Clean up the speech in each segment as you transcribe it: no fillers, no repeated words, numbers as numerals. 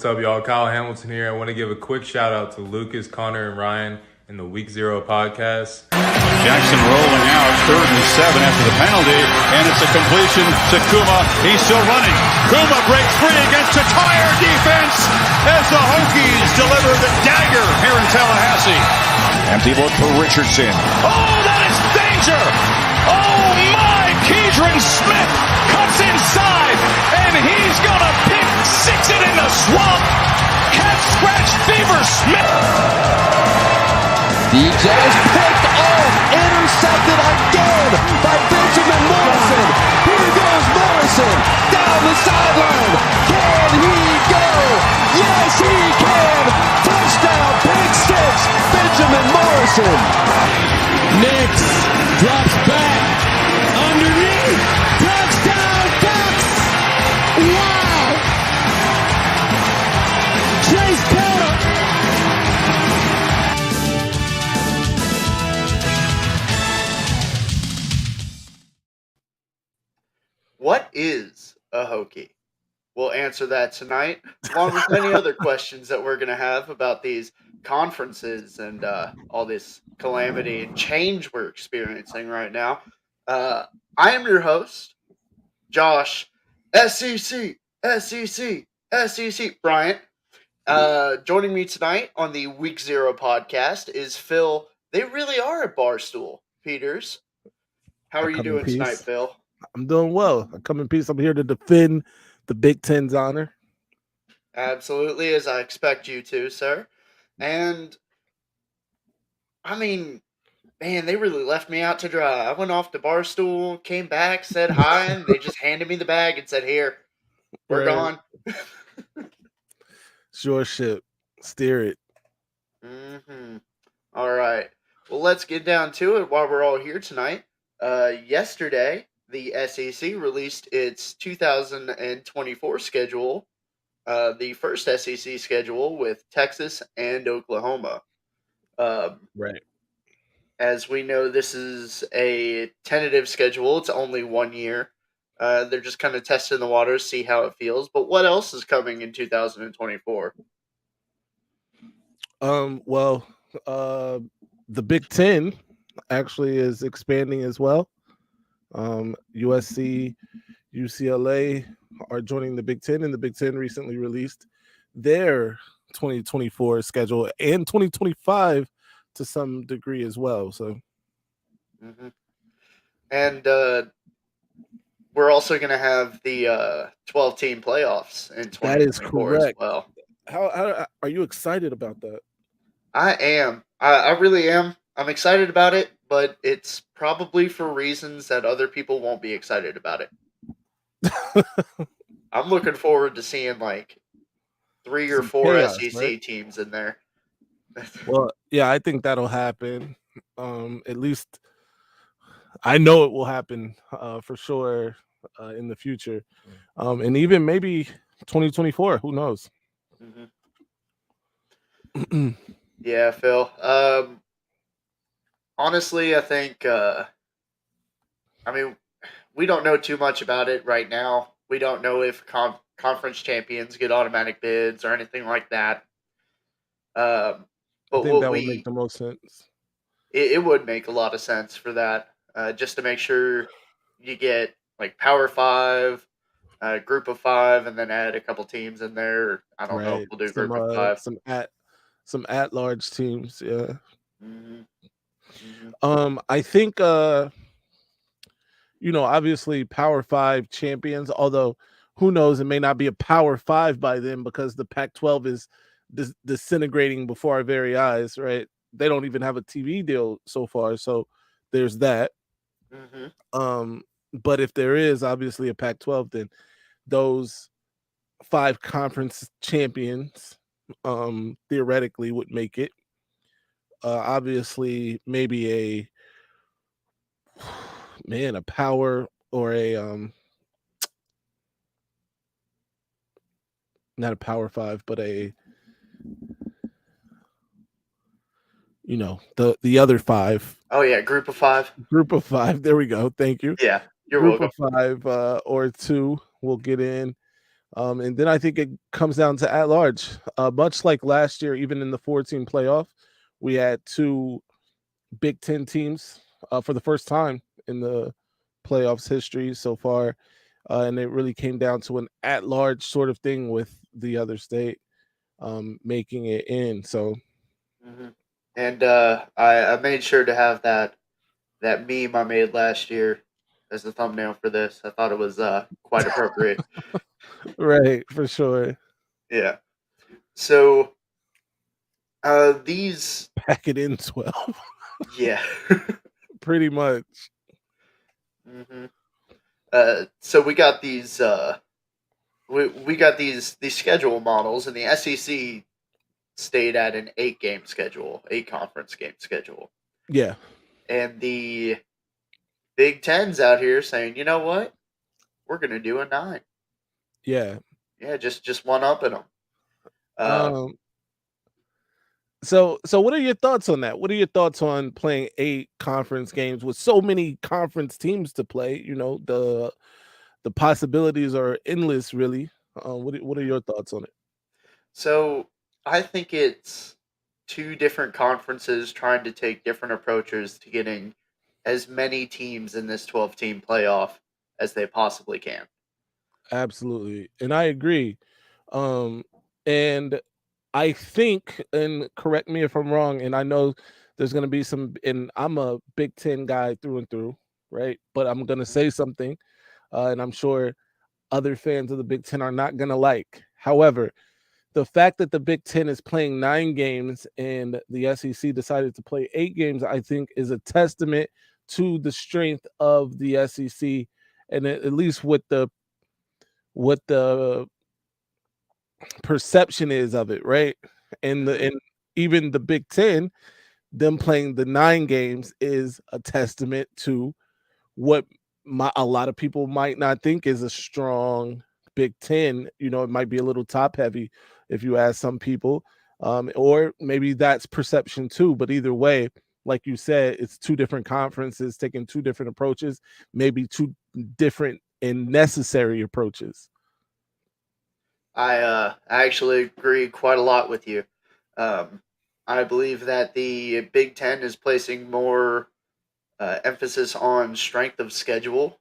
What's up, y'all? Kyle Hamilton here. I want to give a quick shout out to Lucas, Connor, and Ryan in the Week 0 podcast. Jackson rolling out, 3rd and 7 after the penalty, and it's a completion to Kuma. He's still running. Kuma breaks free against a tired defense as the Hokies deliver the dagger here in Tallahassee. Empty look for Richardson. Oh, that is danger! Oh my! Keidron Smith cuts inside, and he's gonna pick 6 it in the swamp. Cat scratch fever Smith. DJ is picked off, intercepted again by Benjamin Morrison. Here goes Morrison down the sideline. Can he go? Yes, he can. Touchdown, pick 6, Benjamin Morrison. Nix drops back underneath. Touchdown, Bucks. Wow. Chase Taylor. What is a Hokie? We'll answer that tonight, along with many other questions that we're going to have about these conferences and all this calamity and change we're experiencing right now. I am your host, Josh, SEC, Bryant. Joining me tonight on the Week 0 podcast is Phil. They really are a Barstool, Peters. How are you doing tonight, Phil? I'm doing well. I come in peace. I'm here to defend the Big 10's honor. Absolutely, as I expect you to, sir. And, I mean, man, they really left me out to dry. I went off to Barstool, came back, said hi, and they just handed me the bag and said, here, we're gone. It's your ship. Steer it. Mm-hmm. All right. Well, let's get down to it while we're all here tonight. Yesterday, the SEC released its 2024 schedule, the first SEC schedule with Texas and Oklahoma. Right. As we know, this is a tentative schedule. It's only 1 year. They're just kind of testing the waters, see how it feels. But what else is coming in 2024? Well, the Big 10 actually is expanding as well. USC, UCLA are joining the Big 10, and the Big 10 recently released their 2024 schedule and 2025 to some degree as well. So, and we're also going to have the 12-team playoffs in 2024 that is correct. As well. How are you excited about that? I am. I really am. I'm excited about it, but it's probably for reasons that other people won't be excited about it. I'm looking forward to seeing like 3 or 4 chaos, SEC right? teams in there. Well, yeah, I think that'll happen. At least I know it will happen for sure in the future. And even maybe 2024, who knows? Mm-hmm. Yeah, Phil. Honestly, I think, we don't know too much about it right now. We don't know if conference champions get automatic bids or anything like that. But I think that would make the most sense. It would make a lot of sense for that, just to make sure you get like Power 5, Group of 5, and then add a couple teams in there. I don't know if we'll do Group of 5. Some at-large teams, yeah. Mm-hmm. I think, obviously Power 5 champions, although who knows, it may not be a Power 5 by then because the Pac-12 is disintegrating before our very eyes, right? They don't even have a TV deal so far, so there's that. Mm-hmm. But if there is obviously a Pac-12, then those 5 conference champions theoretically would make it. Obviously, maybe a power or a not a Power 5, but the other 5. Oh yeah, Group of 5. Group of 5. There we go. Thank you. Yeah, you're Group welcome. of 5 or 2 will get in. And then I think it comes down to at large. Much like last year, even in the 14 playoff, we had two Big 10 teams for the first time in the playoffs history so far. And it really came down to an at large sort of thing with the other state making it in. So, Hmm. And I made sure to have that meme I made last year as the thumbnail for this. I thought it was quite appropriate. right, for sure. Yeah. So these, Pack it in 12, yeah. pretty much. Hmm. So we got these we got these schedule models, and the SEC stayed at an 8 game schedule, 8 conference game schedule, Yeah, and the Big Ten's out here saying, you know what, we're gonna do a 9. yeah. Yeah, just one up in them. Um, so what are your thoughts on that? What are your thoughts on playing 8 conference games with so many conference teams to play? You know, the possibilities are endless, really. What are your thoughts on it? So I think it's two different conferences trying to take different approaches to getting as many teams in this 12 team playoff as they possibly can. Absolutely, and I agree. Um, and I think, and correct me if I'm wrong, and I know there's going to be some, and I'm a Big Ten guy through and through, right? But I'm going to say something, and I'm sure other fans of the Big Ten are not going to like. However, the fact that the Big Ten is playing 9 games and the SEC decided to play 8 games, I think, is a testament to the strength of the SEC, and at least what the perception is of it, right? And the Mhm. and even the Big Ten, them playing the 9 games is a testament to what a lot of people might not think is a strong Big Ten. You know, it might be a little top heavy if you ask some people, or maybe that's perception too. But either way, like you said, it's two different conferences taking two different approaches, maybe two different and necessary approaches. I actually agree quite a lot with you. Um, I believe that the Big Ten is placing more emphasis on strength of schedule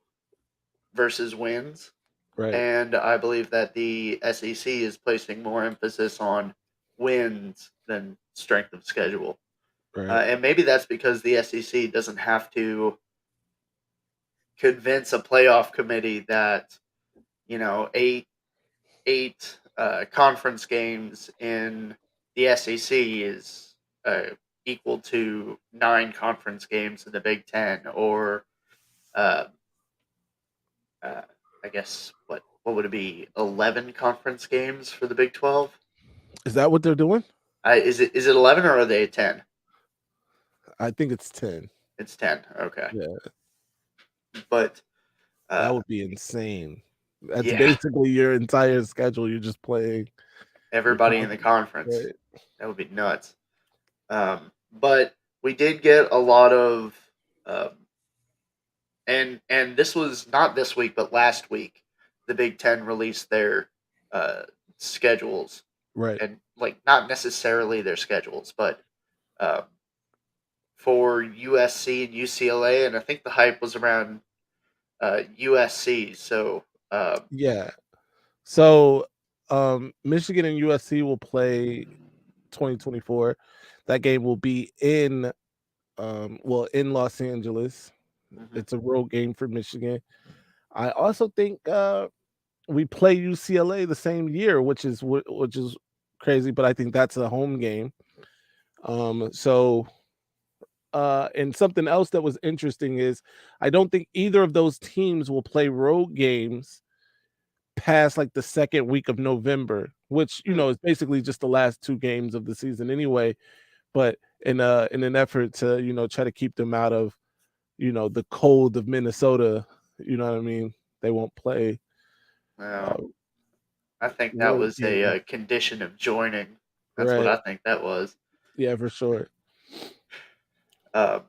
versus wins, Right, and I believe that the SEC is placing more emphasis on wins than strength of schedule. right. And maybe that's because the SEC doesn't have to convince a playoff committee that eight conference games in the SEC is uh, equal to 9 conference games in the Big Ten, or uh, uh, I guess what would it be? 11 conference games for the Big 12. Is that what they're doing? Is it 11 or are they 10? I think it's 10. It's 10. Okay, Yeah, but that uh, would be insane. That's yeah, basically your entire schedule. You're just playing your everybody in the conference, conference, right? that would be nuts. But we did get a lot of um, and this was not this week, but last week, the Big Ten released their uh, schedules, Right. and like not necessarily their schedules, but um, for USC and UCLA, and I think the hype was around USC. So Yeah. So, Michigan and USC will play 2024. That game will be in, in Los Angeles. mhm. It's a road game for Michigan. I also think we play UCLA the same year, which is crazy, but I think that's a home game. So and something else that was interesting is I don't think either of those teams will play road games past like the second week of November, which Hmm. is basically just the last 2 games of the season anyway. But in an effort to try to keep them out of the cold of Minnesota, you know what I mean? They won't play uh, Well, I think that road was a, games, condition of joining. That's what right? I think that was. Yeah, for sure. Um,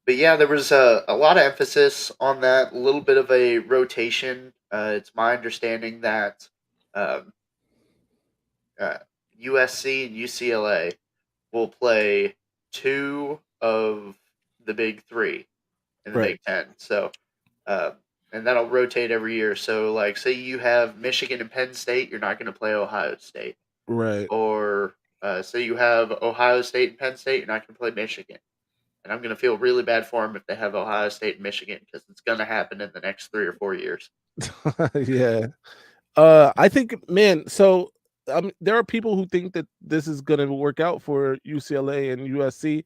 but yeah, there was a lot of emphasis on that, a little bit of a rotation. It's my understanding that Um, USC and UCLA will play 2 of the big 3 in the Right. Big 10. So, and that'll rotate every year. So, like, say you have Michigan and Penn State, you're not going to play Ohio State. Right. Or say you have Ohio State and Penn State, you're not going to play Michigan. And I'm going to feel really bad for them if they have Ohio State and Michigan because it's going to happen in the next 3 or 4 years. Yeah. I think, man, so there are people who think that this is going to work out for UCLA and USC.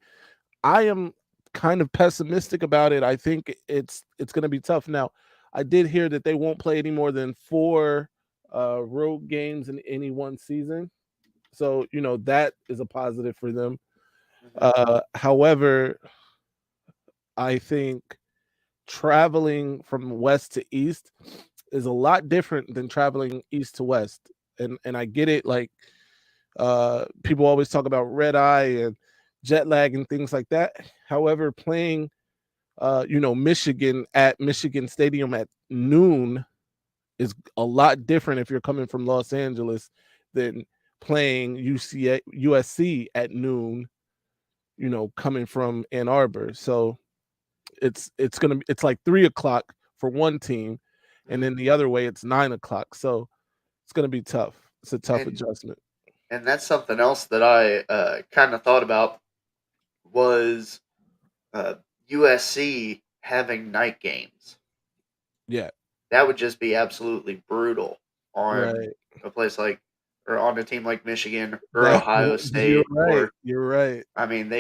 I am kind of pessimistic about it. I think it's going to be tough. Now, I did hear that they won't play any more than 4 road games in any one season. So, that is a positive for them. However, I think traveling from west to east is a lot different than traveling east to west. And I get it, like people always talk about red eye and jet lag and things like that. However, playing Michigan at Michigan Stadium at noon is a lot different if you're coming from Los Angeles than playing USC at noon, coming from Ann Arbor. So it's like 3 o'clock for one team, and then the other way it's 9 o'clock. So it's gonna be tough. It's a tough adjustment. And that's something else that I kind of thought about was USC having night games. Yeah. That would just be absolutely brutal on Right. a place like, or on a team like Michigan or That, Ohio you're State. right. Or, You're right. I mean,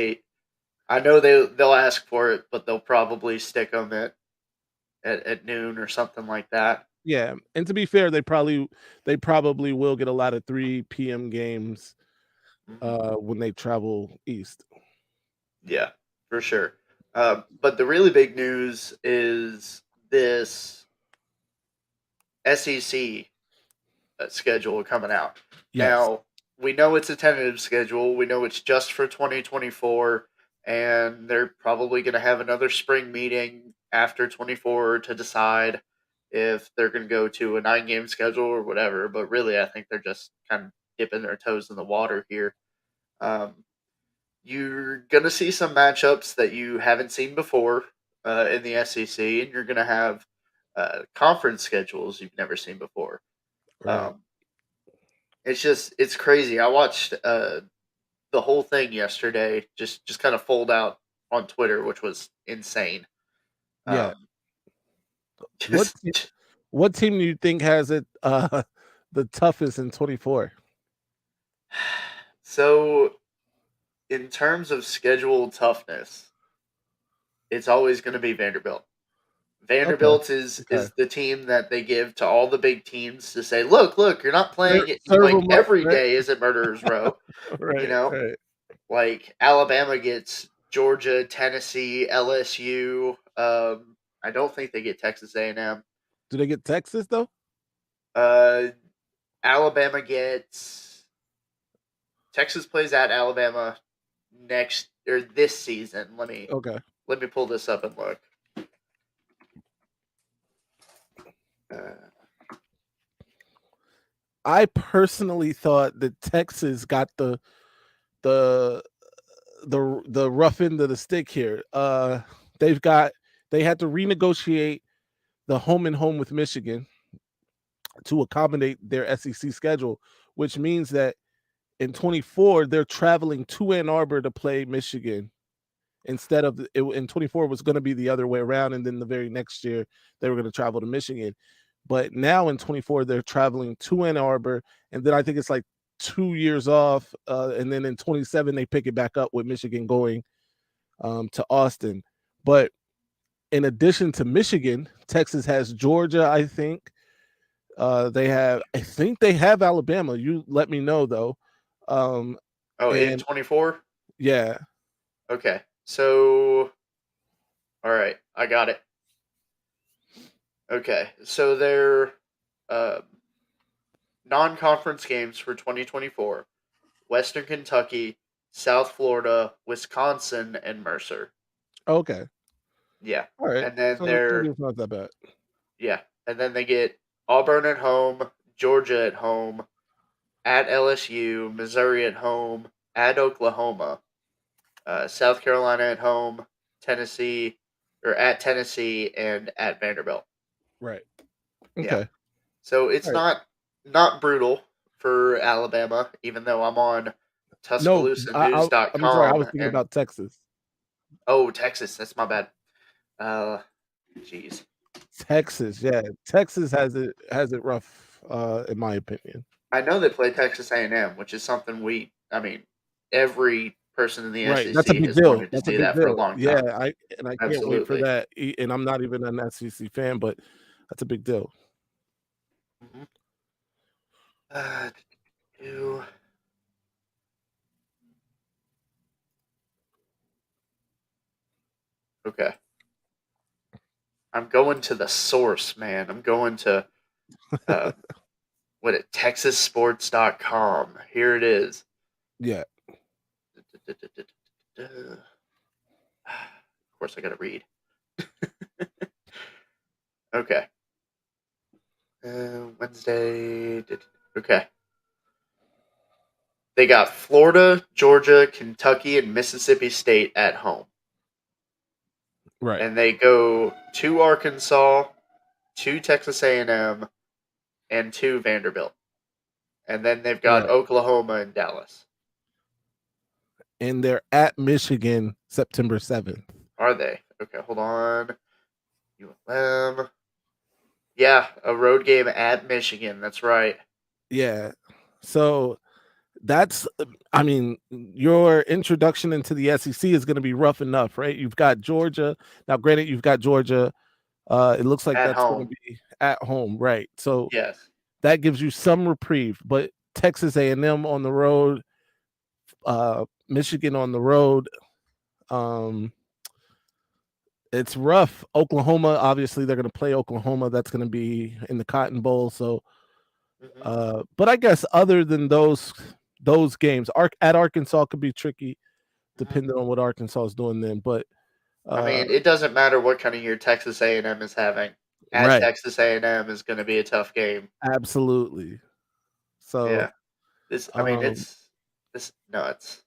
I know they'll ask for it, but they'll probably stick them at noon or something like that. Yeah, and to be fair, they probably will get a lot of 3 p.m. games when they travel east. Yeah, for sure. But the really big news is this SEC schedule coming out. Yes. Now, we know it's a tentative schedule. We know it's just for 2024, and they're probably going to have another spring meeting after 24 to decide if they're going to go to a 9-game schedule or whatever. But really, I think they're just kind of dipping their toes in the water here. You're going to see some matchups that you haven't seen before in the SEC, and you're going to have conference schedules you've never seen before. Right. It's crazy. I watched the whole thing yesterday, just kind of fold out on Twitter, which was insane. Yeah. Just, What team do you think has it the toughest in 24? So, in terms of schedule toughness, it's always going to be Vanderbilt. Vanderbilt is the team that they give to all the big teams to say, look, you're not playing it like every day is at Murderers Row. Right. Right. Like Alabama gets Georgia, Tennessee, LSU. I don't think they get Texas A&M. Do they get Texas though? Alabama gets Texas plays at Alabama next or this season. Let me pull this up and look. I personally thought that Texas got the rough end of the stick here. They had to renegotiate the home and home with Michigan to accommodate their SEC schedule, which means that in 24 they're traveling to Ann Arbor to play Michigan instead of in 24 was going to be the other way around, and then the very next year they were going to travel to Michigan. But now in 24 they're traveling to Ann Arbor, and then I think it's like 2 years off, and then in 27 they pick it back up with Michigan going to Austin. But in addition to Michigan, Texas has Georgia, I think. I think they have Alabama. You let me know though. In 24? Yeah. Okay. So, all right, I got it. Okay, so they're non-conference games for 2024: Western Kentucky, South Florida, Wisconsin, and Mercer. Okay. Yeah. All right. And then so it's not that bad. Yeah, and then they get Auburn at home, Georgia at home, at LSU, Missouri at home, at Oklahoma, South Carolina at home, Tennessee, or at Tennessee, and at Vanderbilt. Right. Yeah. Okay. So it's Right. not brutal for Alabama, even though I'm on No, I'm sorry. I was TuscaloosaNews.com thinking and about Texas. Texas, that's my bad. Jeez. Texas, yeah. Texas has it rough, in my opinion. I know they play Texas A&M, which is something every person in the Right. That's a SEC big has deal. wanted to That's a see big that for a deal. long Yeah, time. I can't wait for Absolutely. that. And I'm not even an SEC fan, but that's a big deal. Mhm. Uh, do- okay. I'm going to the source, man. I'm going to uh, TexasSports.com. Here it is. Yeah. Of course, I got to read. Okay. Wednesday. Okay. They got Florida, Georgia, Kentucky, and Mississippi State at home. Right. And they go to Arkansas, to Texas A&M, and to Vanderbilt. And then they've got Right. Oklahoma and Dallas. And they're at Michigan September 7th. Are they? Okay, hold on. ULM. Yeah, a road game at Michigan. That's right. Yeah. So that's I mean, your introduction into the SEC is going to be rough enough, right? You've got Georgia. Now, granted, you've got Georgia. It looks like At that's going to home. be at home, right? So Yes. that gives you some reprieve. But Texas A&M on the road, Michigan on the road, it's rough. Oklahoma, obviously, they're going to play Oklahoma. That's going to be in the Cotton Bowl. So, but I guess other than those games, at Arkansas could be tricky, depending on what Arkansas is doing then. But I uh, mean, it doesn't matter what kind of year Texas A&M is having. At right, Texas A&M is going to be a tough game. absolutely. So Yeah. This. I mean, um, it's nuts.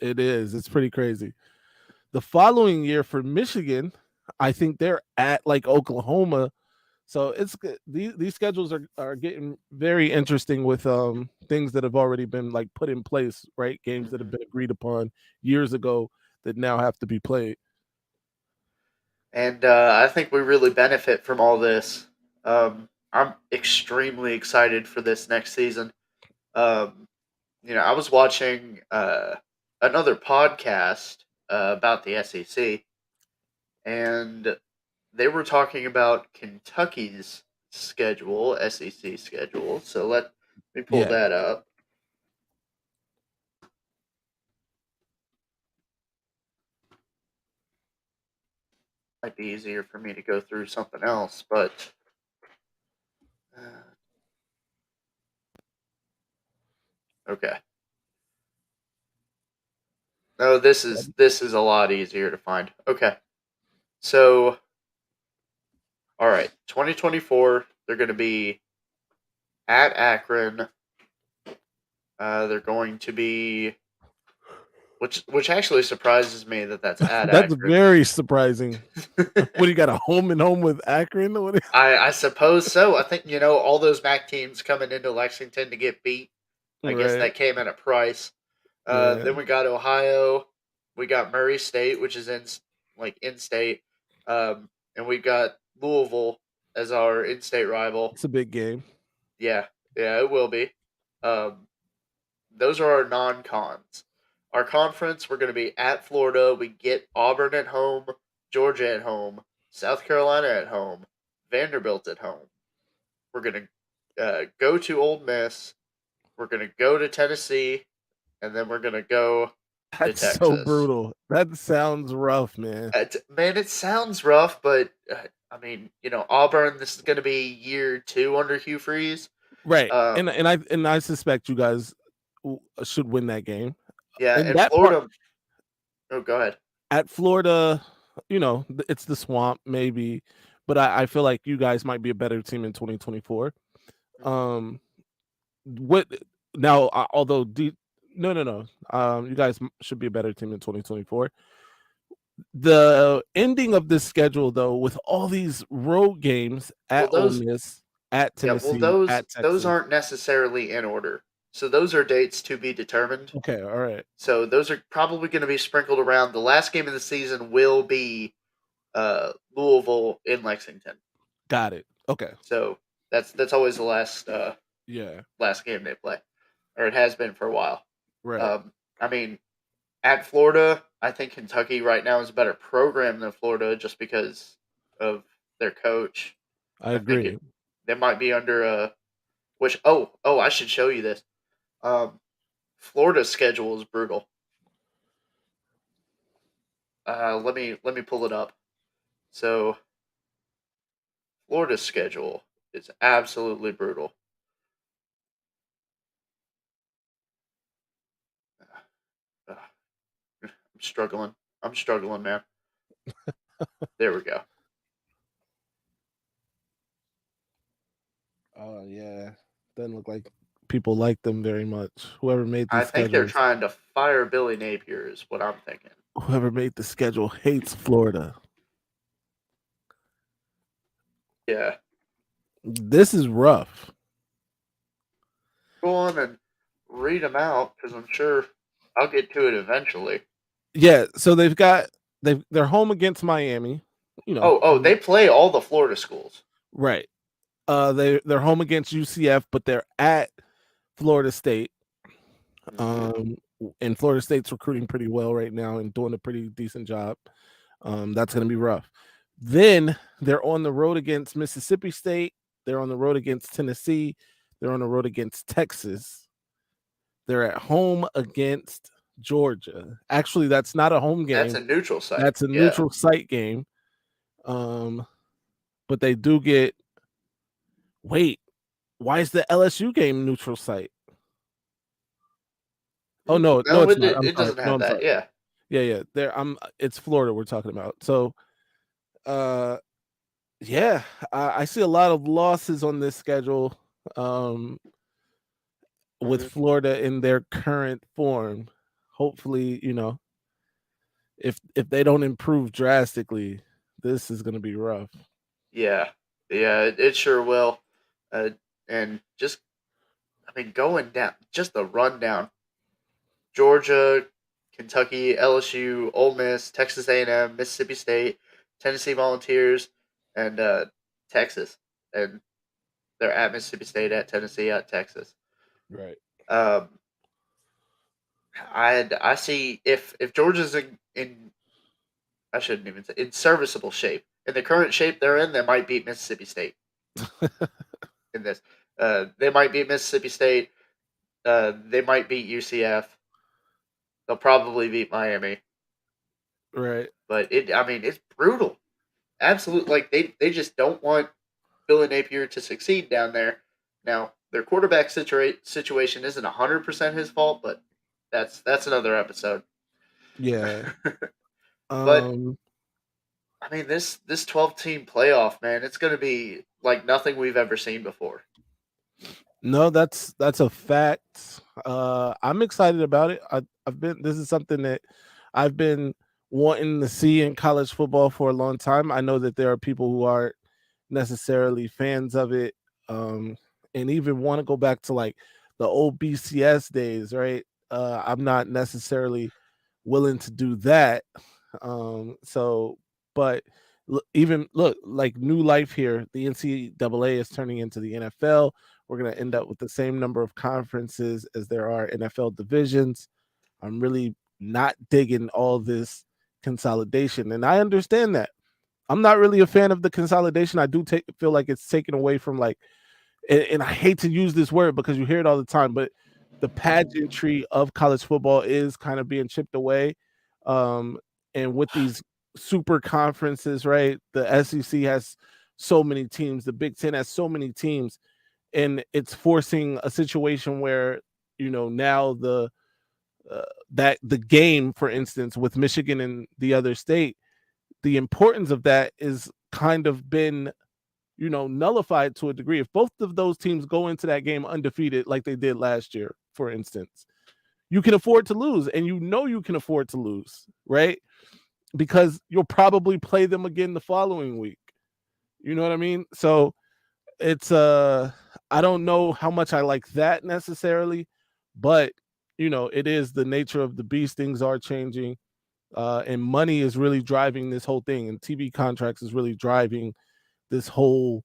it is. It's pretty crazy. The following year for Michigan, I think they're at like Oklahoma. So it's good. These schedules are getting very interesting with things that have already been like put in place, right? Games that have been agreed upon years ago that now have to be played. And I think we really benefit from all this. I'm extremely excited for this next season. Um, I was watching another podcast about the SEC, and they were talking about Kentucky's schedule, SEC schedule. So let me pull Yeah. that up. Might be easier for me to go through something else, but okay. No, this is a lot easier to find. Okay. So, all right, 2024, they're going to be at Akron. They're going to be, which actually surprises me that that's at That's Akron. very surprising. What do you got, a home and home with Akron? I suppose so. I think all those MAC teams coming into Lexington to get beat. I guess Right. that came at a price. Yeah. Then we got Ohio. We got Murray State, which is in state, and we got Louisville as our in-state rival. It's a big game. Yeah, it will be. Those are our non-cons. Our conference, we're going to be at Florida. We get Auburn at home, Georgia at home, South Carolina at home, Vanderbilt at home. We're going to go to Ole Miss. We're going to go to Tennessee, and then we're going to go to That's so Texas. brutal. That sounds rough, man. Man, it sounds rough, but I mean, Auburn. This is going to be year 2 under Hugh Freeze. Right. And I suspect you guys should win that game. Yeah, And and that part Florida. Oh, go ahead. at Florida, it's the swamp maybe, but I feel like you guys might be a better team in 2024. What now? Although no. You guys should be a better team in 2024. The ending of this schedule, though, with all these road games Well, at Ole Miss, at yeah, well, Tennessee, at those Texas. aren't necessarily in order. So those are dates to be determined. Okay, all right. So those are probably going to be sprinkled around. The last game of the season will be Louisville in Lexington. Got it. Okay. So that's always the Yeah. last game they play, or it has been for a while. Right. I mean, at Florida, I think Kentucky right now is a better program than Florida just because of their coach. I I think agree. they might be under which I should show you this. Florida's schedule is brutal. Let me pull it up. So Florida's schedule is absolutely brutal. I'm struggling. I'm struggling, man. There we go. Oh yeah. Doesn't look like people like them very much. Whoever made I these think they're schedules, trying to fire Billy Napier is what I'm thinking. whoever made the schedule hates Florida. Yeah. This is rough. Go on and read them out because I'm sure I'll get to it eventually. Yeah, so they're home against Miami. You know. They play all the Florida schools. Right. They're home against UCF, but they're at Florida State. And Florida State's recruiting pretty well right now and doing a pretty decent job. That's going to be rough. Then they're on the road against Mississippi State. They're on the road against Tennessee. They're on the road against Texas. They're at home against Georgia. Actually, that's not a home game. That's a neutral site. That's a neutral site game. But they do get. Wait, why is the LSU game neutral site? Oh no, it's not. It doesn't have that. Yeah. Yeah. It's Florida we're talking about. So, yeah, I see a lot of losses on this schedule. With Florida in their current form. Hopefully, if they don't improve drastically, this is going to be rough. Yeah, it sure will. And just, going down, just the rundown: Georgia, Kentucky, LSU, Ole Miss, Texas A&M, Mississippi State, Tennessee Volunteers, and Texas. And they're at Mississippi State, at Tennessee, at Texas. Right. I see if Georgia's in I shouldn't even say in serviceable shape. In the current shape they're in, they might beat Mississippi State. In this, they might beat Mississippi State. They might beat UCF. They'll probably beat Miami. Right. But it's brutal. Absolutely, like they just don't want Billy Napier to succeed down there. Now their quarterback situation isn't 100% his fault, but that's another episode. Yeah. But this 12-team playoff, man, it's going to be like nothing we've ever seen before. No, that's a fact. I'm excited about it. This is something that I've been wanting to see in college football for a long time. I know that there are people who aren't necessarily fans of it, and even want to go back to like the old BCS days, right? I'm not necessarily willing to do that. But look, like new life here. The NCAA is turning into the NFL. We're going to end up with the same number of conferences as there are NFL divisions. I'm really not digging all this consolidation, and I understand that. I'm not really a fan of the consolidation. I do feel like it's taken away from like, and I hate to use this word because you hear it all the time, but the pageantry of college football is kind of being chipped away. And with these super conferences, right? The SEC has so many teams. The Big 10 has so many teams, and it's forcing a situation where now the game, for instance, with Michigan and the other state, the importance of that is kind of been nullified to a degree. If both of those teams go into that game undefeated like they did last year, for instance, you can afford to lose, and you can afford to lose, right? Because you'll probably play them again the following week. You know what I mean? So it's I don't know how much I like that necessarily, but it is the nature of the beast. Things are changing, and money is really driving this whole thing, and TV contracts is really driving this whole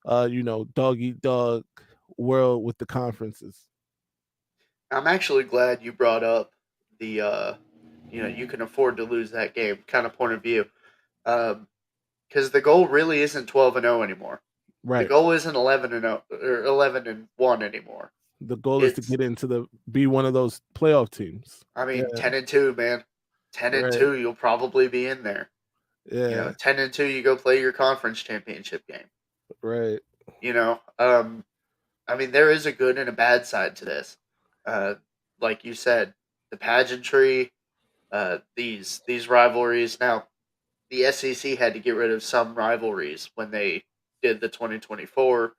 dog eat dog world with the conferences. I'm actually glad you brought up the you can afford to lose that game kind of point of view, because the goal really isn't 12-0 anymore. The Right. goal isn't 11-0 or 11-1 anymore. The goal is to It's get into be one of those playoff teams. I mean Yeah. 10-2, man. 10 and Right. 2, you'll probably be in there. Yeah. 10-2, you go play your conference championship game. Right. I mean, there is a good and a bad side to this. Like you said, the pageantry, these rivalries. Now, the SEC had to get rid of some rivalries when they did the 2024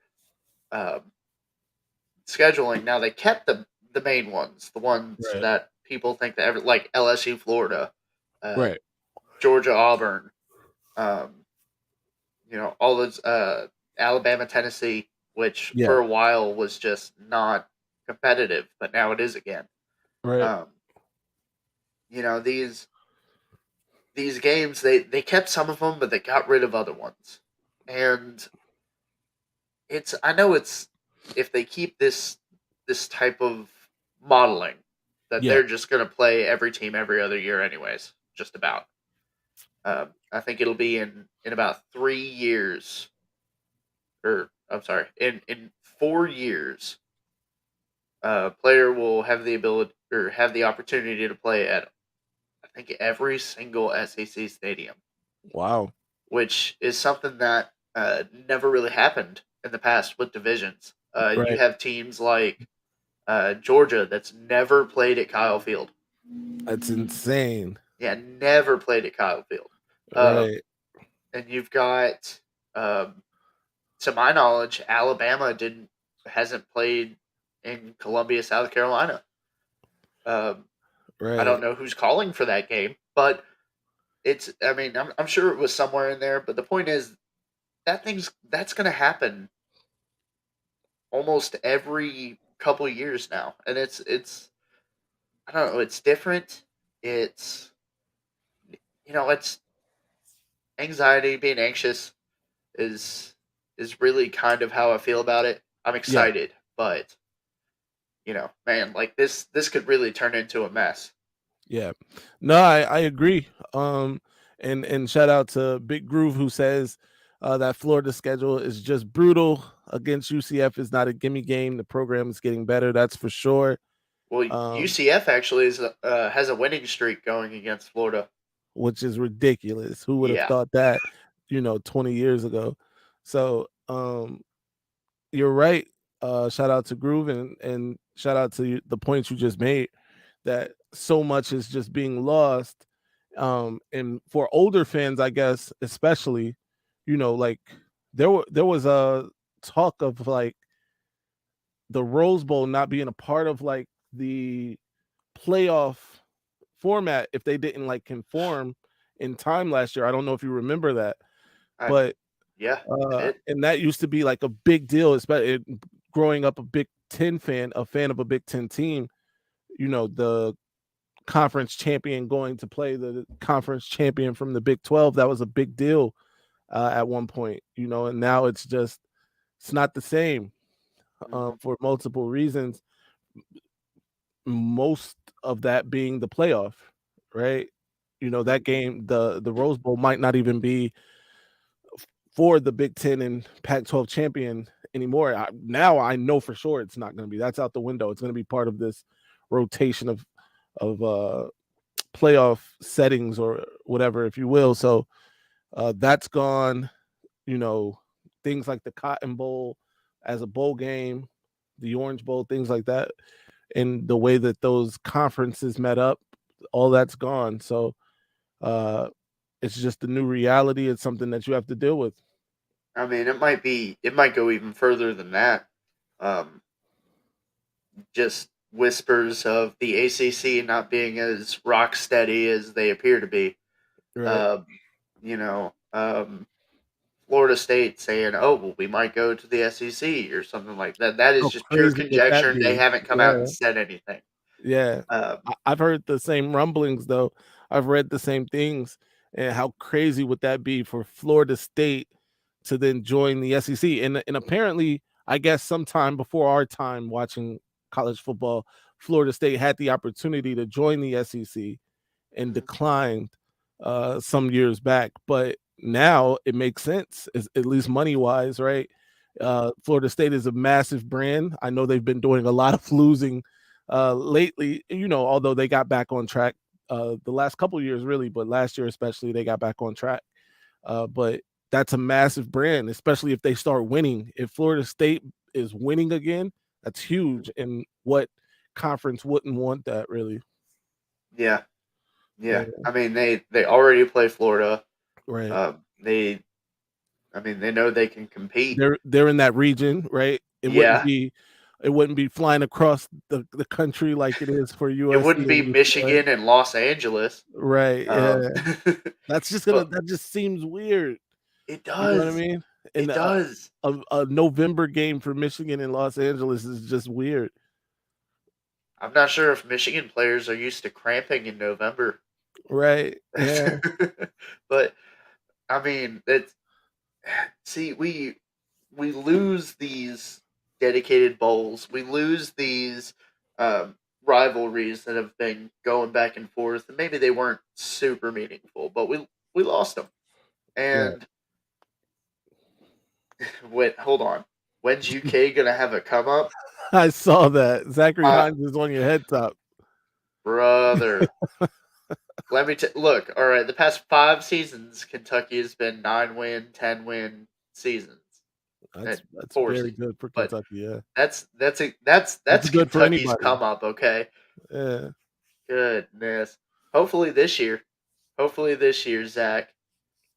um, scheduling. Now they kept the main ones, the ones Right. that people think that like LSU, Florida, uh, Right. Georgia, Auburn, um, all those Alabama, Tennessee, which Yeah. for a while was just not competitive, but now it is again. Right. Um, these games they kept some of them, but they got rid of other ones, and I know it's if they keep this type of modeling that Yeah. they're just going to play every team every other year anyways, just about. I think it'll be in about 3 years, or I'm sorry, in 4 years, a player will have the ability or have the opportunity to play at I think every single SEC stadium, Wow. which is something that never really happened in the past with divisions. You Right. have teams like Georgia that's never played at Kyle Field. That's insane. Yeah, never played at Kyle Field. Right. And you've got, um, to my knowledge, Alabama didn't hasn't played in Columbia, South Carolina. Um, I Right. don't know who's calling for that game, but it's. I mean, I'm sure it was somewhere in there. But the point is that's going to happen almost every couple years now, and it's I don't know. It's different. It's it's anxiety, being anxious is really kind of how I feel about it. I'm Yeah. excited, but man, like this could really turn into a mess. Yeah. No, I agree. And shout out to Big Groove who says that Florida schedule is just brutal against UCF is not a gimme game. The program is getting better, that's for sure. Well, Um, UCF actually has a winning streak going against Florida. which is ridiculous. Who would have Yeah. thought that, 20 years ago? So, you're right. Shout out to Groove and shout out to the points you just made that so much is just being lost. And for older fans, I guess, especially, like there was a talk of like the Rose Bowl not being a part of like the playoff format if they didn't like conform in time last year. I don't know if you remember that, I but yeah, I did. and that used to be like a big deal, especially growing up a Big 10 fan, a fan of a Big 10 team, the conference champion going to play the conference champion from the Big 12. That was a big deal at one point, and now it's not the same Mhm. for multiple reasons. Most of that being the playoff, right? That Mhm. game, the Rose Bowl might not even be for the Big 10 and Pac-12 champion anymore. Now I know for sure it's not going to be. That's out the window. It's going to be part of this rotation of playoff settings or whatever, if you will. So that's gone. You know, things like the Cotton Bowl as a bowl game, the Orange Bowl, things like that, and the way that those conferences met up, all that's gone. So it's just the new reality. It's something that you have to deal with. I mean, it might go even further than that. Um, just whispers of the ACC not being as rock steady as they appear to be. Right. Um, you know, Florida State saying, "Oh, well, we might go to the SEC or something like that." That is How just pure crazy would conjecture, that and they be? haven't come out and Yeah. said anything. Yeah. Um, I've heard the same rumblings though. I've read the same things. And how crazy would that be for Florida State to then join the SEC? And apparently, I guess sometime before our time watching college football, Florida State had the opportunity to join the SEC and mhm, declined some years back. But now it makes sense, at least money wise, right? Florida State is a massive brand. I know they've been doing a lot of losing lately, although they got back on track the last couple years, really, but last year especially, they got back on track. But that's a massive brand, especially if they start winning. If Florida State is winning again, that's mhm. huge. And what conference wouldn't want that, really? Yeah, yeah. Yeah, I mean, they already play Florida. right. They, I mean, they know they can compete. They're in that region, right? Yeah, It wouldn't be flying across the country like it is for it USC wouldn't be and UCLA. Michigan and Los Angeles. Right, yeah. Um, but That just seems weird, it you know what I does. mean? And It does. a November game for Michigan and Los Angeles is just weird. I'm not sure if Michigan players are used to cramping in November. Right, yeah, But I mean, it's see, we lose these dedicated bowls. We lose these rivalries that have been going back and forth. And maybe they weren't super meaningful, but we lost them. right. And wait, hold on. When's UK gonna have a come up, I saw that. Zachary uh, Hines is on your head top. brother? Let me look. All right, the past 5 seasons, Kentucky has been 9-win, 10-win seasons. That's Four very seasons, good for but Kentucky, yeah. that's That's good for Kentucky's anybody. come up. Okay, Yeah. goodness. Hopefully this year. Hopefully this year, Zach.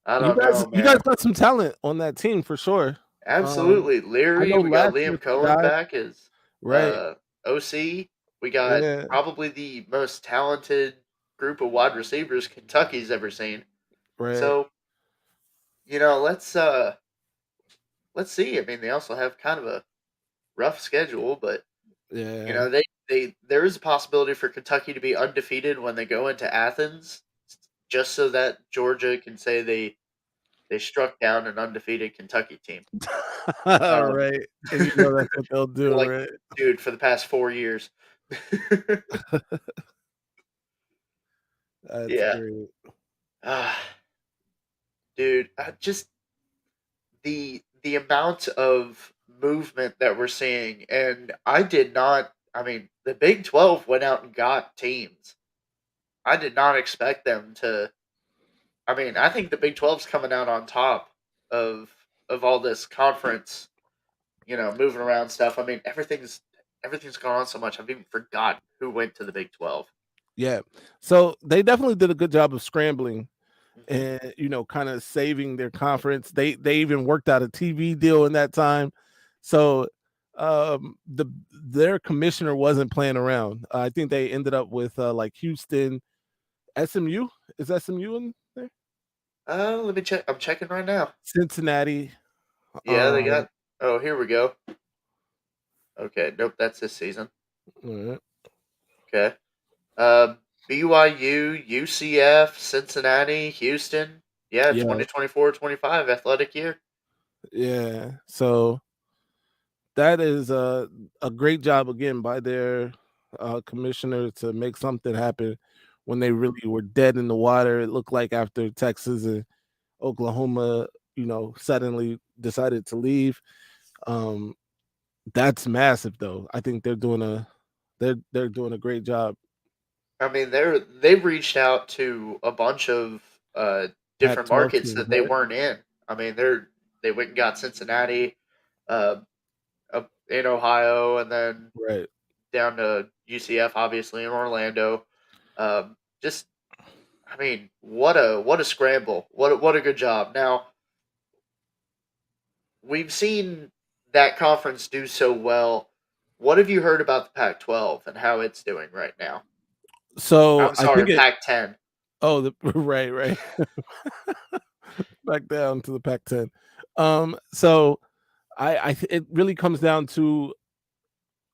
I don't know, You guys man. got some talent on that team for sure. Absolutely, I Leary. know We got last year Liam some Cohen guys, back as right, OC. We got yeah, probably the most talented group of wide receivers Kentucky's ever seen. right, So let's see. I mean, they also have kind of a rough schedule, but yeah. they there is a possibility for Kentucky to be undefeated when they go into Athens, just so that Georgia can say they struck down an undefeated Kentucky team. Um, Right, and you know that's what they'll do, like, right? dude, for the past 4 years. That's Yeah, great. ah, dude, just the amount of movement that we're seeing, and I did not. I mean, the Big 12 went out and got teams. I did not expect them to. I mean, I think the Big 12's coming out on top of all this conference, moving around stuff. I mean, everything's gone on so much. I've even forgotten who went to the Big 12. Yeah, so they definitely did a good job of scrambling Hmm. and, kinda saving their conference. They even worked out a TV deal in that time. So, their commissioner wasn't playing around. I think they ended up with, like, Houston. SMU? Is SMU in there? Let me check. I'm checking right now. Cincinnati. Yeah, they Um, got. Oh, here we go. Okay, nope, that's this season. alright. Okay. BYU, UCF, Cincinnati, Houston. Yeah, Yeah, 2024-25 athletic year. yeah. So that is a great job again by their commissioner to make something happen when they really were dead in the water. It looked like after Texas and Oklahoma, suddenly decided to leave. Um, that's massive though. I think they're doing a great job. I mean, they've reached out to a bunch of different Pac-12 markets teams, that they right? weren't in. I mean, they went and got Cincinnati, uh, up in Ohio, and then Right. down to UCF, obviously in Orlando. Just, I mean, what a scramble! What a good job! Now, we've seen that conference do so well. What have you heard about the Pac-12 and how it's doing right now? So I'm I sorry, think it. Pac-10. Oh, right. Back down to the Pac-10. So it really comes down to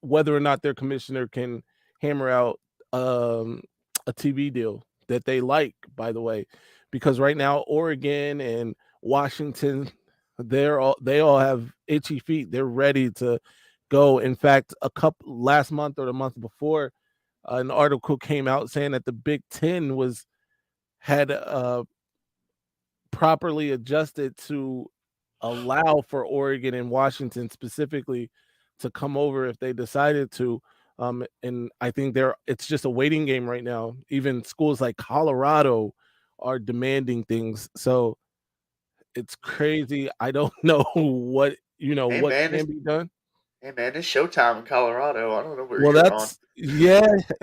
whether or not their commissioner can hammer out um, a TV deal that they like, by the way, because right now Oregon and Washington, they all have itchy feet. They're ready to go. In fact, a couple last month or the month before, an article came out saying that the Big 10 had properly adjusted to allow for Oregon and Washington specifically to come over if they decided to. And I think it's just a waiting game right now. Even schools like Colorado are demanding things. So it's crazy. I don't know Hey what man, can be done. it's showtime in Colorado. I don't know where Well, you're on. that's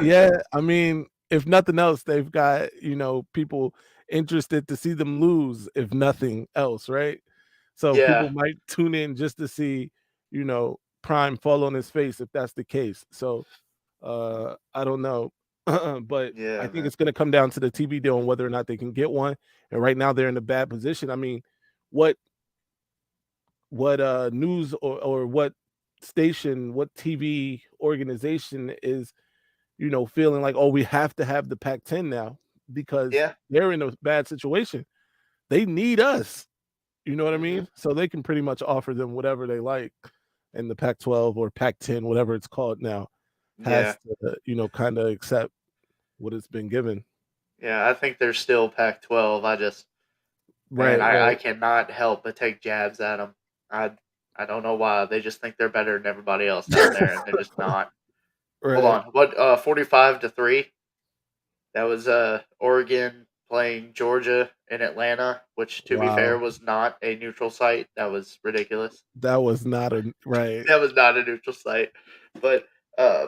yeah. I mean, if nothing else, they've got, people interested to see them lose, if nothing else, right? So Yeah, people might tune in just to see, Prime fall on his face if that's the case. So I don't know. But I yeah, think man. it's gonna come down to the TV deal and whether or not they can get one. And right now they're in a bad position. I mean, what news or what station, what TV organization is feeling like, oh, we have to have the Pac-10 now because Yeah. they're in a bad situation. They need us. You know what I Hmm. mean? So they can pretty much offer them whatever they like. And the Pac-12 or Pac-10, whatever it's called now, Yeah. has to, kind of accept what it's been given. Yeah, I think they're still Pac-12. Man, Right, I right, cannot help but take jabs at them. I I don't know why. They just think they're better than everybody else down there, and they're just not. Hold right. on. What 45-3? That was Oregon playing Georgia in Atlanta, which to be fair Wow. was not a neutral site. That was ridiculous. That was not a right. That was not a neutral site. But uh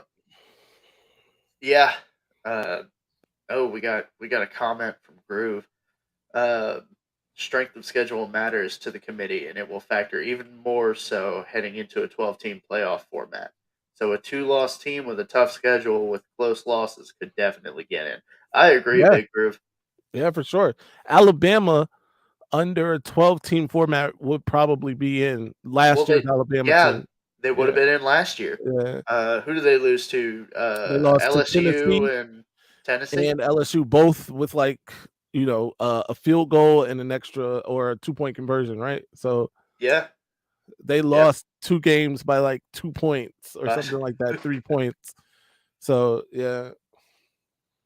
yeah. Uh oh, we got a comment from Groove. Uh, Strength of schedule matters to the committee, and it will factor even more so heading into a 12-team playoff format. So a two-loss team with a tough schedule with close losses could definitely get in. I agree, Yeah, Big Groove. yeah, for sure. Alabama under a 12-team format would probably be in Well, last year's Alabama yeah, team. they would have Yeah, been in last year. yeah. Who did they lose to? They lost to LSU Tennessee and Tennessee. and LSU both with like, a field goal and an extra or a 2-point conversion, right? So Yeah, they yeah, lost 2 games by like 2 points or but something like that, 3 points. So, yeah.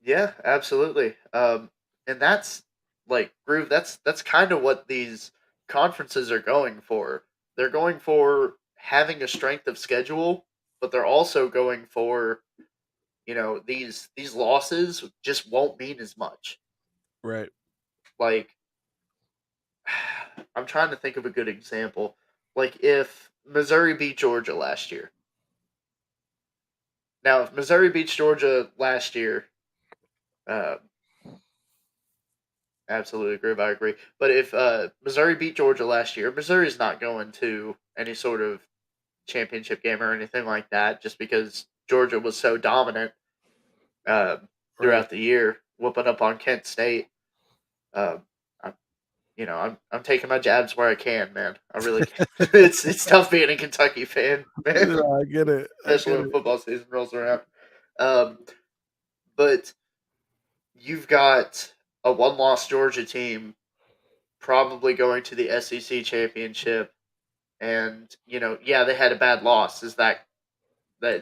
yeah, absolutely. And that's like Groove. That's kind of what these conferences are going for. They're going for having a strength of schedule, but they're also going for these losses just won't mean as much. Right. Like I'm trying to think of a good example. Like if Missouri beat Georgia last year. Now, if Missouri beats Georgia last year, uh, absolutely agree. I agree. But if Missouri beat Georgia last year, Missouri's not going to any sort of championship game or anything like that, just because Georgia was so dominant uh, Right. throughout the year, whooping up on Kent State. Uh, I'm, I'm taking my jabs where I can, man. I really can. It's tough being a Kentucky fan, man, Yeah, I get it. I especially get when it. football season rolls around. Um, but you've got a one-loss Georgia team probably going to the SEC championship. And yeah, they had a bad loss. Is that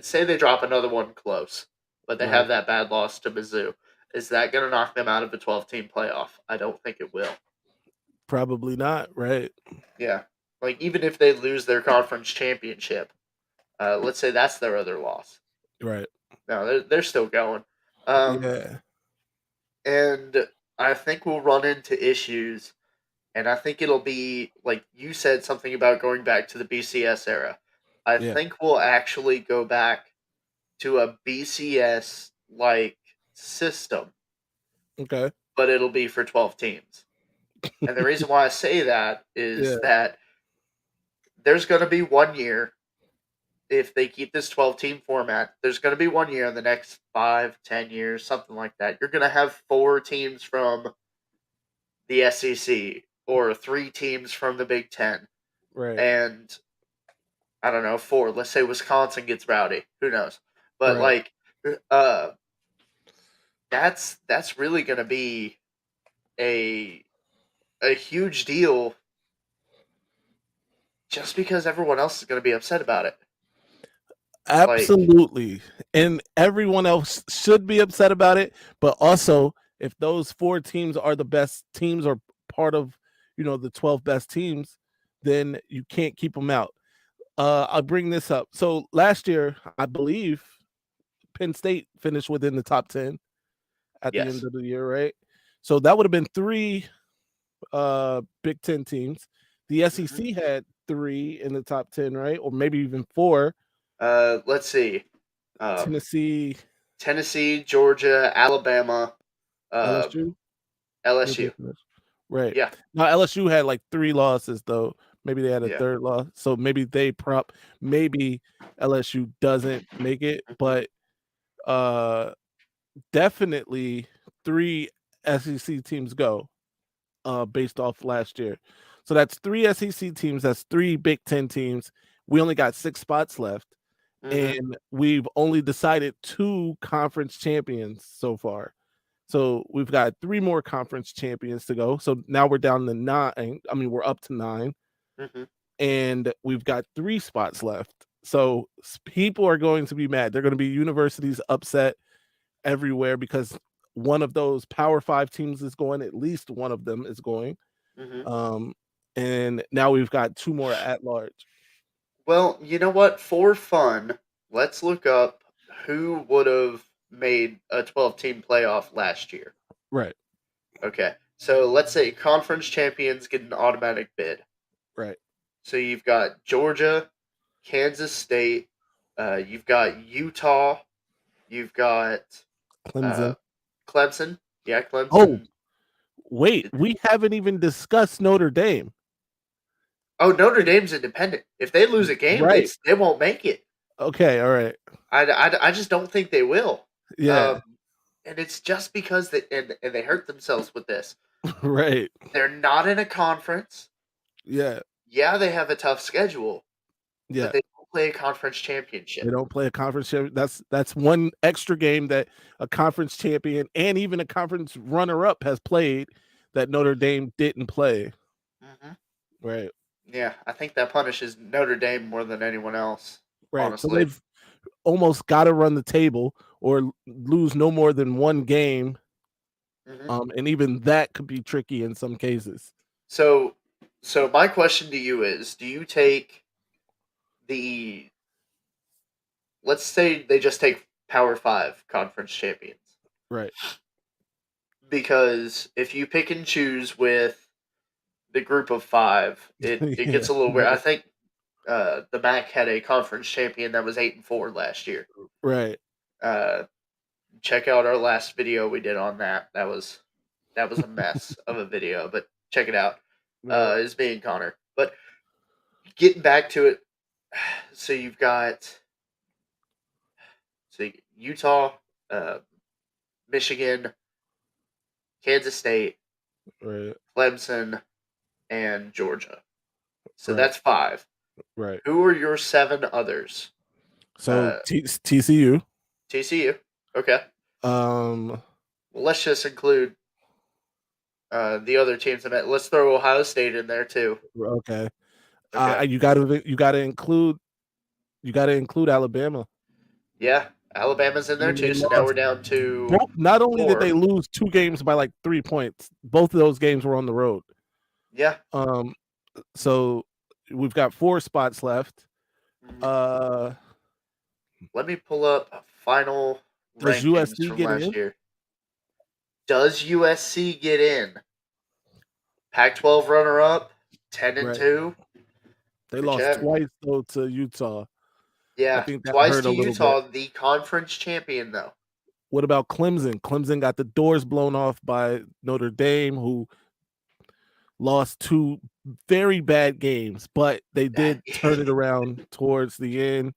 say they drop another one close, but they Right. have that bad loss to Mizzou? Is that going to knock them out of a 12-team playoff? I don't think it will. Probably not, right? Yeah, like even if they lose their conference championship, let's say that's their other loss. Right. No, they're still going. Um, Yeah. and I think we'll run into issues. And I think it'll be like you said something about going back to the BCS era. I Yeah. think we'll actually go back to a BCS like system, Okay. but it'll be for 12 teams. And the reason why I say that Yeah. is that there's going to be 1 year, if they keep this 12-team format, there's going to be 1 year in the next 5-10 years, something like that. You're going to have 4 teams from the SEC or 3 teams from the Big 10. Right. And I don't know, 4. Let's say Wisconsin gets rowdy. Who knows? But Right. that's really going to be a huge deal, just because everyone else is going to be upset about it. Absolutely. And everyone else should be upset about it. But also, if those 4 teams are the best teams or part of, the 12 best teams, then you can't keep them out. I'll bring this up. So last year, I believe Penn State finished within the top 10 at the end Yes. of the year, right? So that would have been 3 Big 10 teams. The SEC had 3 in the top 10, right? Or maybe even 4. Let's see. Tennessee, Georgia, Alabama, LSU. LSU. Right. Yeah. Now LSU had like 3 losses though. Maybe they had a Yeah. 3rd loss. So maybe maybe LSU doesn't make it, but definitely 3 SEC teams go based off last year. So that's 3 SEC teams, that's 3 Big 10 teams. We only got 6 spots left. And we've only decided 2 conference champions so far. So we've got 3 more conference champions to go. So now we're down to 9. I mean, we're up to 9. And we've got 3 spots left. So people are going to be mad. They're going to be universities upset everywhere because one of those Power 5 teams is going. At least one of them is going. And now we've got 2 more at large. Well, you know what? For fun, let's look up who would have made a 12-team playoff last year. Right. Okay. So let's say conference champions get an automatic bid. Right. So you've got Georgia, Kansas State, you've got Utah, you've got Clemson. Clemson. Yeah, Clemson. Oh, wait, we haven't even discussed Notre Dame. Oh, Notre Dame's independent. If they lose a game, Right. they won't make it. Okay, all right. I just don't think they will. Yeah. And it's just because and they hurt themselves with this. Right. They're not in a conference. Yeah. Yeah, they have a tough schedule. Yeah. But they don't play a conference championship. They don't play a conference champion. That's one extra game that a conference champion and even a conference runner-up has played that Notre Dame didn't play. Right. Yeah, I think that punishes Notre Dame more than anyone else. Right. Honestly. So they've almost got to run the table or lose no more than 1 game. And even that could be tricky in some cases. So my question to you is, do you take let's say they just take Power 5 conference champions? Right. Because if you pick and choose with the group of 5, it gets a little weird. I think the MAC had a conference champion that was 8-4 last year. Right. Check out our last video we did on that. That was a mess of a video, but check it out. It's me and Connor. But getting back to it, so you've got Utah, Michigan, Kansas State, right, Clemson, and Georgia. So right. that's 5. Right. Who are your 7 others? So TCU. TCU. Okay. Well, let's just include the other teams. Let's throw Ohio State in there too. Okay. You gotta include Alabama. Yeah, Alabama's in there too. So now we're down to not only 4. did they lose 2 games by like 3 points, both of those games were on the road. Yeah. So we've got 4 spots left. Let me pull up final rankings from last year. Does USC get in? Pac-12 runner-up, 10-2. They lost twice though to Utah. Yeah, I think that twice hurt to a little Utah, bit. the conference champion though. What about Clemson? Clemson got the doors blown off by Notre Dame, who lost 2 very bad games, but they did That- turn it around towards the end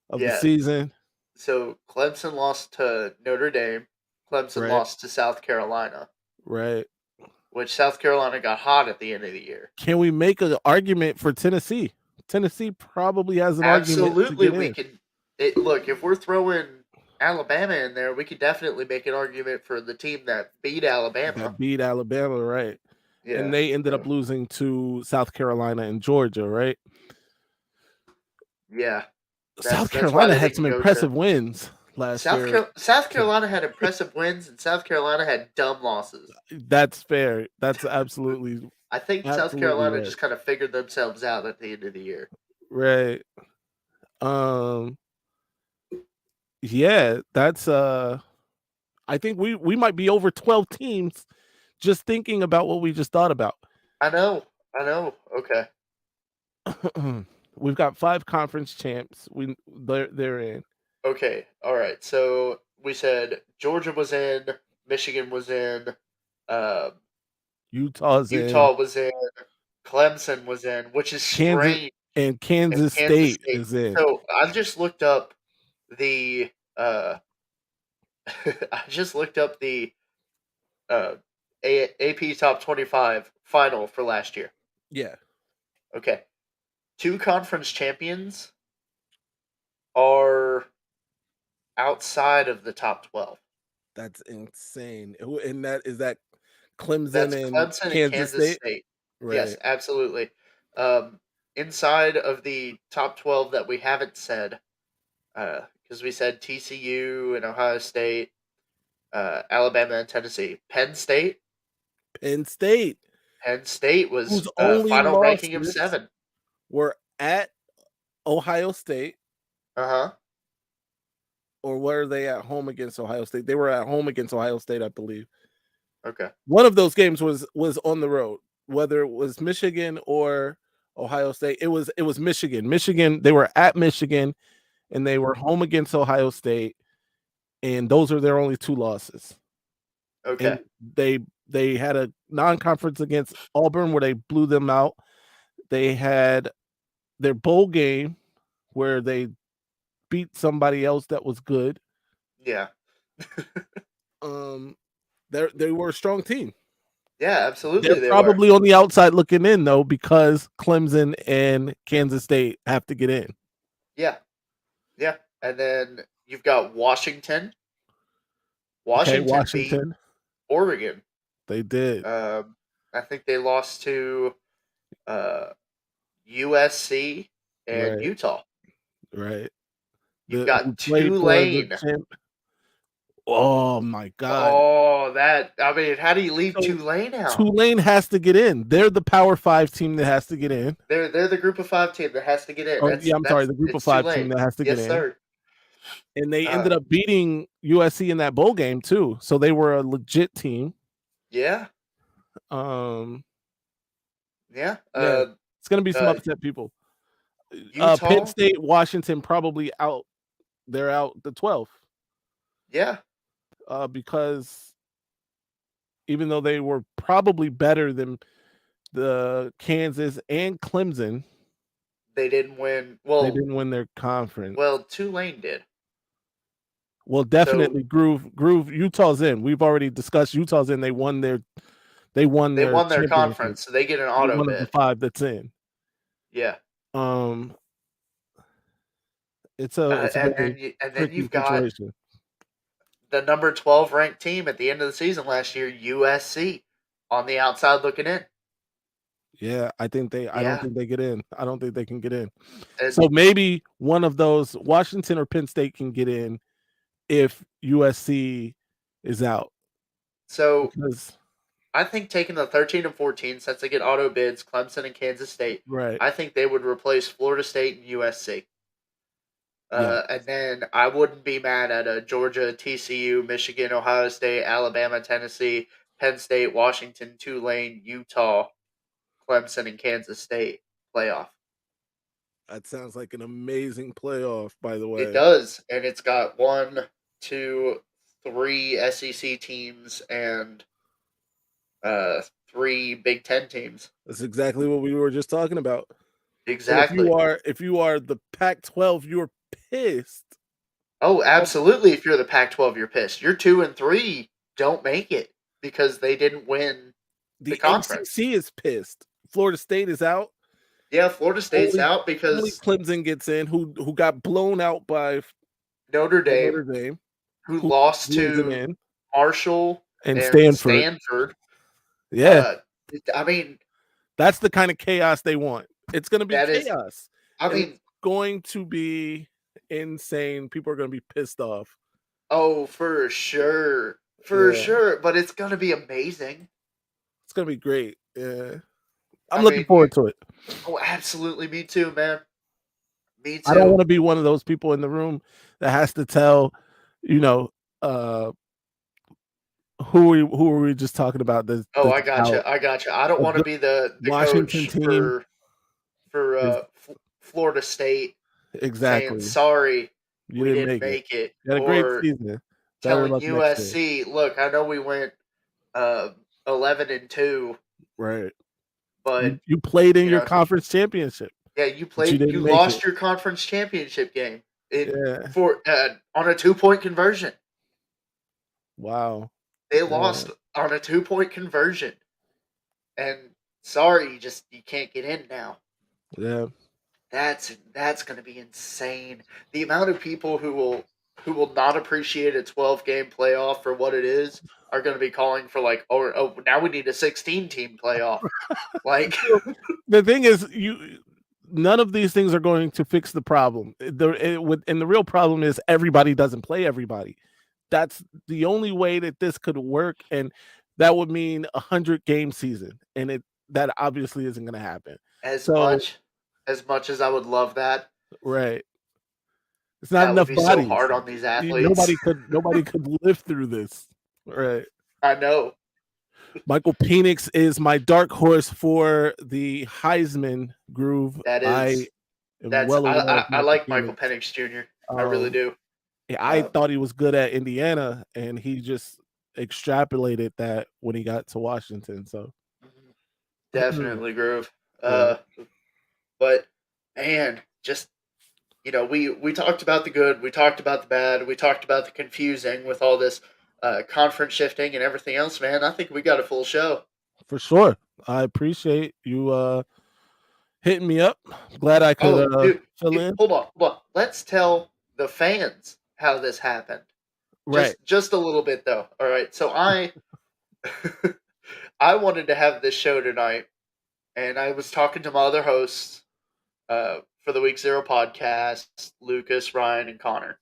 of the Yeah. season. So Clemson lost to Notre Dame. Clemson Right. lost to South Carolina, Right. which South Carolina got hot at the end of the year. Can we make an argument for Tennessee? Tennessee probably has an argument to Absolutely, get we in. can. Look, if we're throwing Alabama in there, we could definitely make an argument for the team that beat Alabama. That beat Alabama, right? Yeah, And they ended so, up losing to South Carolina and Georgia, right? yeah. South That's why Carolina they had didn't some go to impressive wins last year. South Carolina had impressive wins, and South Carolina had dumb losses. That's fair. That's absolutely I think South absolutely Carolina right. just kind of figured themselves out at the end of the year. Right. Yeah, that's I think we might be over 12 teams just thinking about what we just thought about. I know. Okay. We've got 5 conference champs. They're in. Okay. All right. So we said Georgia was in, Michigan was in, um, Utah's in. Utah was in, Clemson was in, which is Kansas strange. and And Kansas Kansas State State. is in. So I've just looked up the I just looked up the AP Top 25 final for last year. Yeah. Okay. 2 conference champions are outside of the top 12. That's insane. And that is that Clemson That's and Clemson and Kansas Kansas State? State. Yes, Right. absolutely. Inside of the top 12 that we haven't said, because we said TCU and Ohio State, Alabama and Tennessee. Penn State. Penn State, Penn State was whose only final ranking of losses 7. were at Ohio State, Uh-huh. or were they at home against Ohio State? They were at home against Ohio State, I believe. Okay. One of those games was on the road, whether it was Michigan or Ohio State. It was Michigan. Michigan, they were at Michigan and they were home against Ohio State, and those are their only 2 losses. Okay. And they had a non-conference against Auburn where they blew them out. They had their bowl game where they beat somebody else that was good. Yeah. They were a strong team. Yeah, absolutely They're they probably were. on the outside looking in though, because Clemson and Kansas State have to get in. Yeah. Yeah. And then you've got Washington. Okay, Washington beat Washington. Oregon. They did. I think they lost to USC and Right. Utah. Right. You've Who got played for the Tulane. champ. Oh my God. Oh, I mean, how do you leave So, Tulane out? Tulane has to get in. They're the Power 5 team that has to get in. They're the Group of 5 team that has to get in. Oh, yeah, I'm sorry, the Group of 5 Tulane. team that has to Yes, get in. sir. And they ended up beating USC in that bowl game too. So they were a legit team. Yeah. Yeah. Yeah. It's gonna be some upset people. Utah. Penn State, Washington probably out. They're out the 12th. Yeah. Because even though they were probably better than the Kansas and Clemson, they didn't win. Well, they didn't win their conference. Well, Tulane did. Well, definitely Groove. Utah's in. We've already discussed Utah's in. They won their conference, so they get an auto one bid. of the 5 that's in. Yeah. It's a and then you've got situation. The number 12 ranked team at the end of the season last year, USC, on the outside looking in. Yeah, I don't think they get in. I don't think they can get in. And so maybe one of those, Washington or Penn State, can get in if USC is out. So I think taking the 13 and 14, since they get auto bids, Clemson and Kansas State, right? I think they would replace Florida State and USC. And then I wouldn't be mad at a Georgia, TCU, Michigan, Ohio State, Alabama, Tennessee, Penn State, Washington, Tulane, Utah, Clemson, and Kansas State playoff. That sounds like an amazing playoff, by the way. It does, and it's got 1, 2, 3 SEC teams and 3 3 Big 10 teams. That's exactly what we were just talking about. Exactly. So if you are the Pac-12, you're pissed. Oh, absolutely. If you're the Pac-12, you're pissed. You're 2 and 3 don't make it because they didn't win the The conference. ACC is pissed. Florida State is out. Yeah, Florida State's out Only because Clemson gets in, who got blown out by Notre Notre Dame, Dame, who lost who isn't to in, Marshall and and Stanford. Stanford. Yeah, I mean, that's the kind of chaos they want. It's going to be that is, chaos. I And mean, it's going to be insane. People are going to be pissed off. oh, for sure. For Yeah. sure. But it's going to be amazing. It's going to be great. Yeah. I'm I looking mean, forward to it. Oh, absolutely. Me too, man. Me I don't too. want to be one of those people in the room that has to tell, you know, who are we just talking about? Oh, I That's gotcha. out. I gotcha. I don't A want to good be the Washington coach team for is Florida State saying exactly. sorry You we didn't didn't make it. make it, You had a great or season. Better telling luck next year. USC, look, I know we went 11-2, Right. but You played in you your know, conference championship, yeah, but you didn't you make it. lost your conference championship game Yeah. on a 2-point conversion. Wow. They Yeah. lost on a 2-point conversion, and sorry, you can't get in now. Yeah. That's going to be insane. The amount of people who will not appreciate a 12-game playoff for what it is are going to be calling for like, oh, now we need a 16-team playoff. Like, The thing is, none of these things are going to fix the problem. And the real problem is everybody doesn't play everybody. That's the only way that this could work, and that would mean 100-game season, and that obviously isn't going to happen. as So much as I would love that, right, it's not that would enough be so bodies. hard on these athletes. Nobody could live through this. Right. I know. Michael Penix is my dark horse for the Heisman groove. That I is am well aware of I Michael like Michael Penix. Penix Jr. I really do. I thought he was good at Indiana, and he just extrapolated that when he got to Washington. So Definitely groove. yeah, But man, just we talked about the good, we talked about the bad, we talked about the confusing with all this conference shifting and everything else, man. I think we got a full show. for sure. I appreciate you hitting me up. Glad I could Dude, fill in. hold on. Let's tell the fans how this happened. Right. Just a little bit though. All right. So I I wanted to have this show tonight, and I was talking to my other hosts for the Week Zero podcast, Lucas, Ryan, and Connor.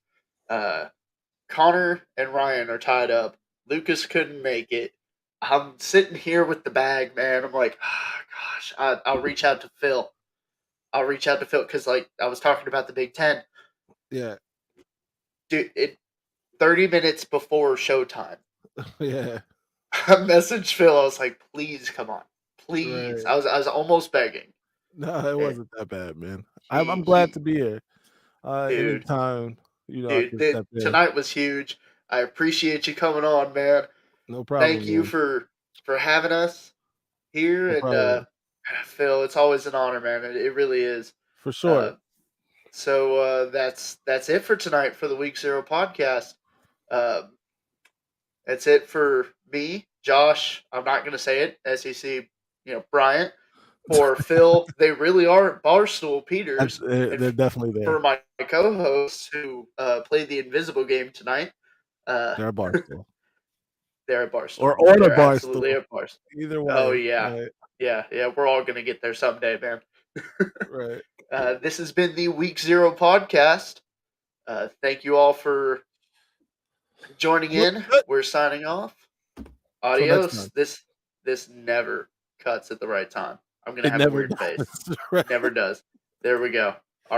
Connor and Ryan are tied up. Lucas couldn't make it. I'm sitting here with the bag, man. I'm like, gosh, I'll reach out to Phil. Because, like, I was talking about the Big 10. Yeah. Dude, 30 minutes before showtime, Yeah. I messaged Phil. I was like, please, come on. Please. Right. I was almost begging. No, it wasn't that bad, man. I'm glad He to be here. dude, Anytime, I can step in. tonight was huge. I appreciate you coming on, man. No problem. Thank you Man. for having us here, No and problem. Phil, it's always an honor, man. It really is. For sure. So that's it for tonight for the Week Zero podcast. Um, that's it for me, Josh. I'm not going to say it. SEC, Bryant. For Phil, they really are Barstool Peters. They're definitely there. For my co-hosts who played the invisible game tonight, They're a Barstool. they're at Barstool. Or They're a Barstool. absolutely at Barstool. Either way. Oh yeah, right. yeah. We're all gonna get there someday, man. Right. This has been the Week Zero podcast. Thank you all for joining in. We're signing off. Adios. This never cuts at the right time. I'm gonna have a weird face. Right. Never does. There we go.